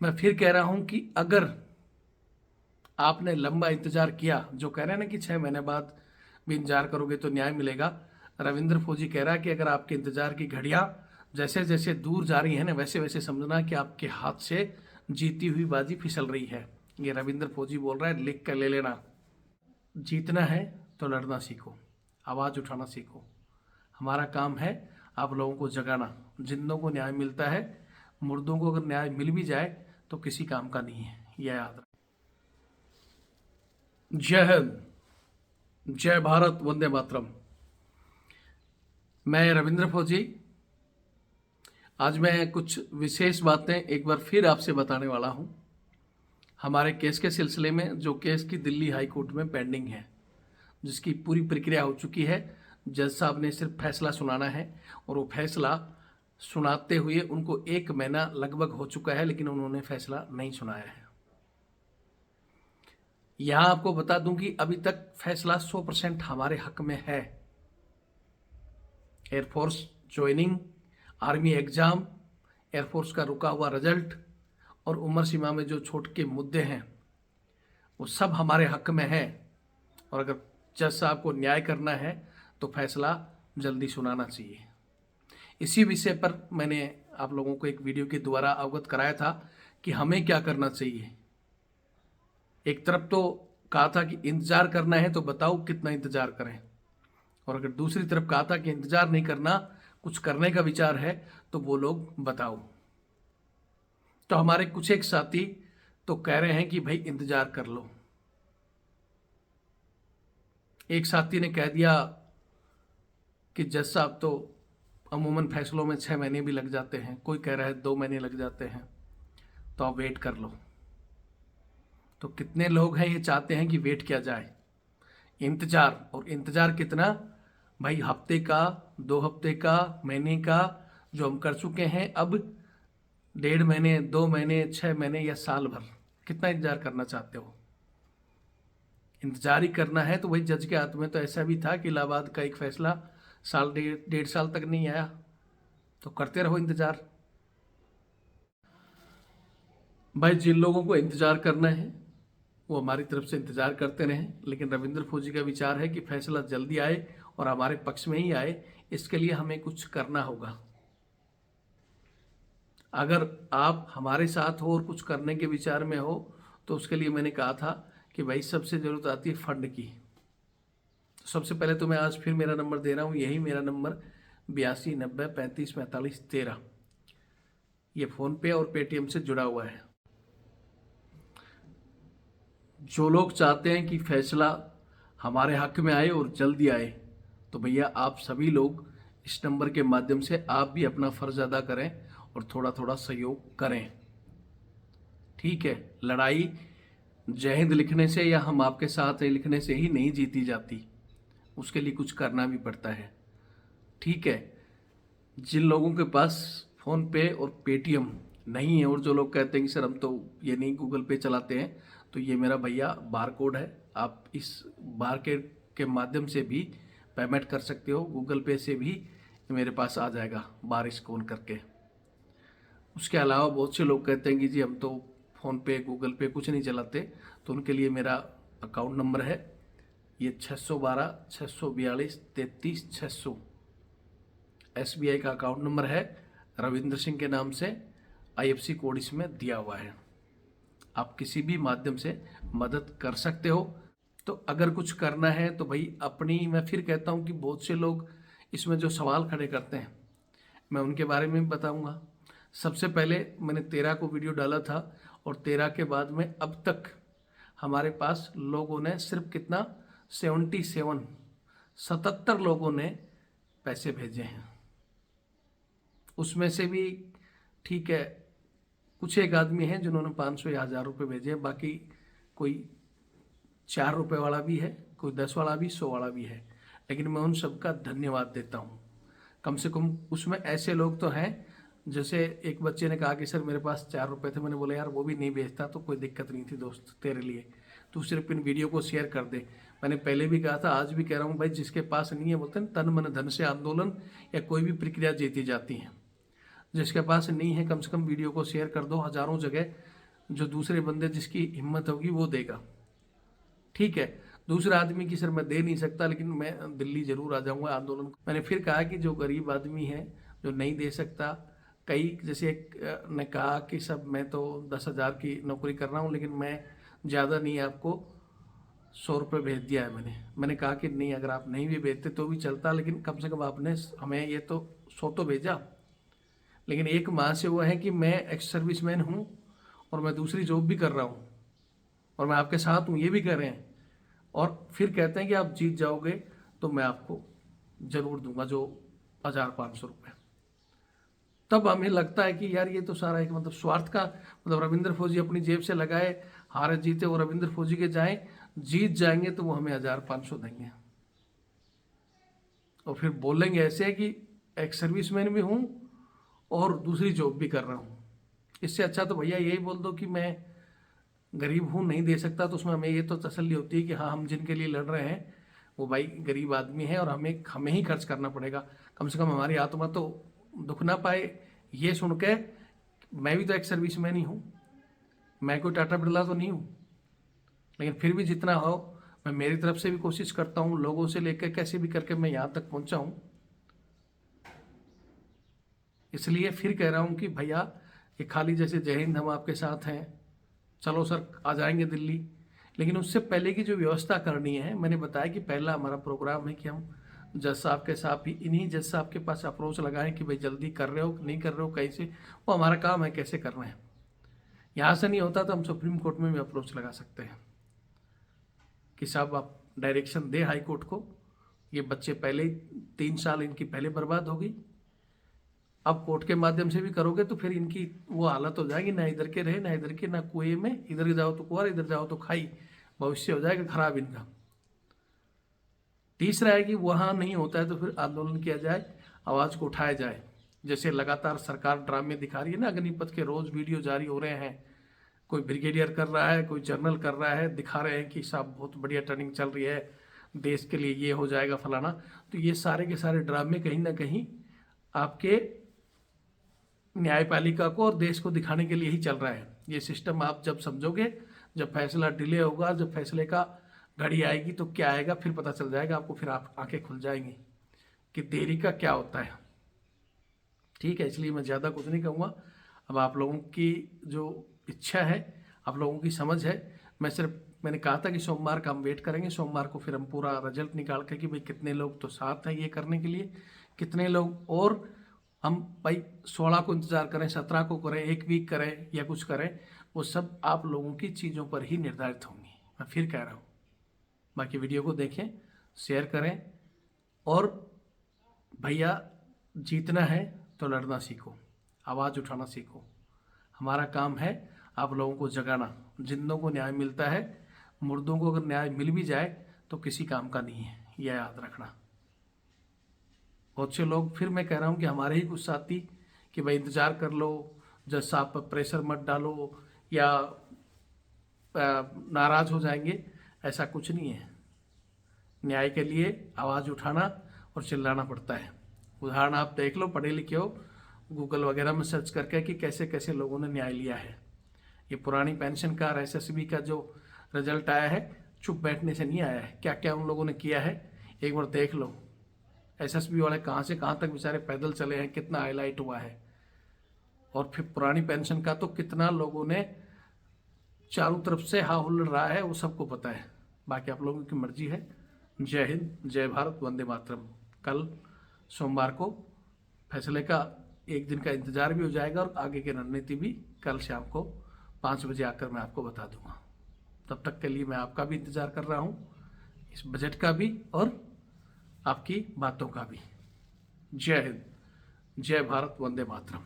मैं फिर कह रहा हूं कि अगर आपने लंबा इंतजार किया, जो कह रहे हैं ना कि 6 महीने बाद भी इंतजार करोगे तो न्याय मिलेगा, रविंद्र फौजी कह रहा है कि अगर आपके इंतजार की घड़ियां जैसे जैसे दूर जा रही है ना, वैसे वैसे समझना कि आपके हाथ से जीती हुई बाजी फिसल रही है। ये रविंद्र फौजी बोल रहा है, लिख कर ले लेना। जीतना है तो लड़ना सीखो, आवाज़ उठाना सीखो। हमारा काम है आप लोगों को जगाना। जिंदों को न्याय मिलता है, मुर्दों को अगर न्याय मिल भी जाए तो किसी काम का नहीं है, यह याद रखें। जय हिंद, जय भारत, वंदे मातरम। मैं रविंद्र फौजी। आज मैं कुछ विशेष बातें एक बार फिर आपसे बताने वाला हूं। हमारे केस के सिलसिले में, जो केस की दिल्ली हाई कोर्ट में पेंडिंग है, जिसकी पूरी प्रक्रिया हो चुकी है। जज साहब ने सिर्फ फैसला सुनाना है और वो फैसला सुनाते हुए उनको 1 महीना लगभग हो चुका है, लेकिन उन्होंने फैसला नहीं सुनाया है। यहां आपको बता दूं कि अभी तक फैसला 100% हमारे हक में है। Air force joining, army exam, air force का रुका हुआ रिजल्ट और उम्र सीमा में जो छूट के मुद्दे हैं, वो सब हमारे हक में है। और अगर जज साहब को न्याय करना है तो फैसला जल्दी सुनाना चाहिए। इसी विषय पर मैंने आप लोगों को एक वीडियो के द्वारा अवगत कराया था कि हमें क्या करना चाहिए। एक तरफ तो कहा था कि इंतजार करना है तो बताओ कितना इंतजार करें, और अगर दूसरी तरफ कहा था कि इंतजार नहीं करना, कुछ करने का विचार है तो वो लोग बताओ। तो हमारे कुछ एक साथी तो कह रहे हैं कि भाई इंतजार कर लो। एक साथी ने कह दिया कि जज साहब तो अमूमन फैसलों में 6 महीने भी लग जाते हैं, कोई कह रहा है 2 महीने लग जाते हैं, तो आप वेट कर लो। तो कितने लोग हैं ये चाहते हैं कि वेट किया जाए, इंतजार। और इंतजार कितना भाई, हफ्ते का, 2 हफ्ते का, महीने का, जो हम कर चुके हैं। अब 1.5 महीने, 2 महीने, 6 महीने या साल भर, कितना इंतजार करना चाहते हो? इंतजार ही करना है तो वही जज के हाथ में। तो ऐसा भी था कि इलाहाबाद का एक फैसला साल, 1.5 साल तक नहीं आया, तो करते रहो इंतजार। भाई जिन लोगों को इंतजार करना है वो हमारी तरफ से इंतजार करते रहें, लेकिन रविंद्र फौजी का विचार है कि फैसला जल्दी आए और हमारे पक्ष में ही आए। इसके लिए हमें कुछ करना होगा। अगर आप हमारे साथ हो और कुछ करने के विचार में हो, तो उसके लिए मैंने कहा था कि भाई सबसे ज़रूरत आती है फंड की। तो सबसे पहले तो मैं आज फिर मेरा नंबर दे रहा हूँ, यही मेरा नंबर 8290354513। ये फ़ोनपे और पेटीएम से जुड़ा हुआ है। जो लोग चाहते हैं कि फैसला हमारे हक में आए और जल्दी आए, तो भैया आप सभी लोग इस नंबर के माध्यम से आप भी अपना फ़र्ज अदा करें और थोड़ा थोड़ा सहयोग करें। ठीक है, लड़ाई जय हिंद लिखने से या हम आपके साथ हैं लिखने से ही नहीं जीती जाती, उसके लिए कुछ करना भी पड़ता है। ठीक है, जिन लोगों के पास फ़ोन पे और पेटीएम नहीं है, और जो लोग कहते हैं कि सर हम तो ये नहीं गूगल पे चलाते हैं, तो ये मेरा भैया बार कोड है, आप इस बार के माध्यम से भी पेमेंट कर सकते हो। गूगल पे से भी मेरे पास आ जाएगा बार स्कैन करके। उसके अलावा बहुत से लोग कहते हैं कि जी हम तो फ़ोन पे, गूगल पे कुछ नहीं चलाते, तो उनके लिए मेरा अकाउंट नंबर है ये 612 642 33 600। SBI का अकाउंट नंबर है, रविंद्र सिंह के नाम से, IFSC कोड इसमें दिया हुआ है। आप किसी भी माध्यम से मदद कर सकते हो। तो अगर कुछ करना है तो भाई अपनी, मैं फिर कहता हूँ कि बहुत से लोग इसमें जो सवाल खड़े करते हैं, मैं उनके बारे में भी बताऊँगा। सबसे पहले मैंने 13 को वीडियो डाला था, और 13 के बाद में अब तक हमारे पास लोगों ने सिर्फ कितना, 77 लोगों ने पैसे भेजे हैं। उसमें से भी ठीक है, कुछ एक आदमी हैं जिन्होंने 500 या 1000 रुपये भेजे हैं। बाकी कोई 4 रुपये वाला भी है, कोई 10 वाला भी, 100 वाला भी है। लेकिन मैं उन सबका धन्यवाद देता हूँ। कम से कम उसमें ऐसे लोग तो हैं, जैसे एक बच्चे ने कहा कि सर मेरे पास 4 रुपये थे। मैंने बोला यार वो भी नहीं भेजता तो कोई दिक्कत नहीं थी दोस्त तेरे लिए, तू सिर्फ इन वीडियो को शेयर कर दे। मैंने पहले भी कहा था, आज भी कह रहा हूँ भाई, जिसके पास नहीं है, बोलते हैं तन मन धन से आंदोलन या कोई भी प्रक्रिया जीती जाती है। जिसके पास नहीं है कम से कम वीडियो को शेयर कर दो हज़ारों जगह, जो दूसरे बंदे जिसकी हिम्मत होगी वो देगा। ठीक है, दूसरा आदमी की सर मैं दे नहीं सकता, लेकिन मैं दिल्ली ज़रूर आ जाऊँगा आंदोलन। मैंने फिर कहा कि जो गरीब आदमी है जो नहीं दे सकता, कई जैसे एक ने कहा कि सब मैं तो 10,000 की नौकरी कर रहा हूँ, लेकिन मैं ज़्यादा नहीं, आपको 100 रुपये भेज दिया है मैंने कहा कि नहीं, अगर आप नहीं भी भेजते तो भी चलता, लेकिन कम से कम आपने हमें ये तो 100 तो भेजा। लेकिन एक माह से वो है कि मैं एक्स सर्विसमैन हूँ और मैं दूसरी जॉब भी कर रहा हूँ और मैं आपके साथ हूँ, ये भी कर रहे हैं, और फिर कहते हैं कि आप जीत जाओगे तो मैं आपको ज़रूर दूंगा जो 1,500 रुपये। तब हमें लगता है कि यार ये तो सारा एक मतलब स्वार्थ का, मतलब रविंद्र फौजी अपनी जेब से लगाए, हारे जीते, और रविंद्र फौजी के जाएं, जीत जाएंगे तो वो हमें 1,500 देंगे और फिर बोलेंगे ऐसे कि एक सर्विसमैन भी हूँ और दूसरी जॉब भी कर रहा हूँ। इससे अच्छा तो भैया यही बोल दो कि मैं गरीब हूँ, नहीं दे सकता, तो उसमें हमें ये तो तसल्ली होती है कि हाँ, हम जिनके लिए लड़ रहे हैं वो भाई गरीब आदमी है और हमें ही खर्च करना पड़ेगा, कम से कम हमारी आत्मा तो दुख ना पाए। ये सुन के मैं भी तो एक सर्विसमैन ही हूँ, मैं कोई टाटा बिरला तो नहीं हूँ, लेकिन फिर भी जितना हो मैं मेरी तरफ से भी कोशिश करता हूँ, लोगों से लेकर कैसे भी करके मैं यहाँ तक पहुँचा हूँ। इसलिए फिर कह रहा हूँ कि भैया ये खाली जैसे जय हिंद हम आपके साथ हैं, चलो सर आ जाएंगे दिल्ली, लेकिन उससे पहले की जो व्यवस्था करनी है, मैंने बताया कि पहला हमारा प्रोग्राम है कि हम जज साहब के साथ ही, इन्हीं जज साहब के पास अप्रोच लगाएं कि भाई जल्दी कर रहे हो नहीं कर रहे हो, कैसे, वो हमारा काम है कैसे करना है। यहाँ से नहीं होता तो हम सुप्रीम कोर्ट में भी अप्रोच लगा सकते हैं कि साहब आप डायरेक्शन दे हाई कोर्ट को, ये बच्चे पहले ही 3 साल इनकी पहले बर्बाद हो गई, अब कोर्ट के माध्यम से भी करोगे तो फिर इनकी वो हालत हो जाएगी, ना इधर के रहे ना इधर के, ना कुएं में, इधर जाओ तो कुआर, इधर जाओ तो खाई, भविष्य हो जाएगा खराब इनका। तीसरा है कि वहाँ नहीं होता है तो फिर आंदोलन किया जाए, आवाज़ को उठाया जाए। जैसे लगातार सरकार ड्रामे दिखा रही है ना, अग्निपथ के रोज़ वीडियो जारी हो रहे हैं, कोई ब्रिगेडियर कर रहा है, कोई जनरल कर रहा है, दिखा रहे हैं कि साहब बहुत बढ़िया टर्निंग चल रही है, देश के लिए ये हो जाएगा फलाना। तो ये सारे के सारे ड्रामे कहीं ना कहीं आपके न्यायपालिका को और देश को दिखाने के लिए ही चल रहा है। ये सिस्टम आप जब समझोगे, जब फैसला डिले होगा, जब फैसले का घड़ी आएगी तो क्या आएगा फिर पता चल जाएगा आपको, फिर आप आंखें खुल जाएंगी कि देरी का क्या होता है। ठीक है, इसलिए मैं ज़्यादा कुछ नहीं कहूँगा। अब आप लोगों की जो इच्छा है, आप लोगों की समझ है, मैंने कहा था कि सोमवार का हम वेट करेंगे, सोमवार को फिर हम पूरा रिजल्ट निकाल के कि भाई कितने लोग तो साथ हैं ये करने के लिए, कितने लोग, और हम भाई 16 को इंतज़ार करें, 17 को करें, 1 वीक करें या कुछ करें, वो सब आप लोगों की चीज़ों पर ही निर्धारित होंगी। मैं फिर कह रहा हूँ, बाकी वीडियो को देखें, शेयर करें, और भैया जीतना है तो लड़ना सीखो, आवाज़ उठाना सीखो। हमारा काम है आप लोगों को जगाना। जिंदों को न्याय मिलता है, मुर्दों को अगर न्याय मिल भी जाए तो किसी काम का नहीं है, यह याद रखना। बहुत से लोग, फिर मैं कह रहा हूँ कि हमारे ही कुछ साथी कि भाई इंतज़ार कर लो, जज साहब पर प्रेशर मत डालो या नाराज़ हो जाएंगे, ऐसा कुछ नहीं है। न्याय के लिए आवाज़ उठाना और चिल्लाना पड़ता है। उदाहरण आप देख लो, पढ़े लिखे हो, गूगल वगैरह में सर्च करके कि कैसे कैसे लोगों ने न्याय लिया है। ये पुरानी पेंशन का और एसएसबी का जो रिजल्ट आया है, चुप बैठने से नहीं आया है, क्या क्या उन लोगों ने किया है एक बार देख लो। एसएसबी वाले कहाँ से कहाँ तक बेचारे पैदल चले हैं, कितना हाईलाइट हुआ है। और फिर पुरानी पेंशन का तो कितना लोगों ने चारों तरफ से हा हुल्लड़ रहा है, वो सबको पता है। बाकी आप लोगों की मर्जी है। जय हिंद, जय भारत, वंदे मातरम। कल सोमवार को फैसले का 1 दिन का इंतजार भी हो जाएगा और आगे की रणनीति भी कल शाम को 5 बजे आकर मैं आपको बता दूंगा। तब तक के लिए मैं आपका भी इंतजार कर रहा हूँ, इस बजट का भी और आपकी बातों का भी। जय हिंद, जय भारत, वंदे मातरम।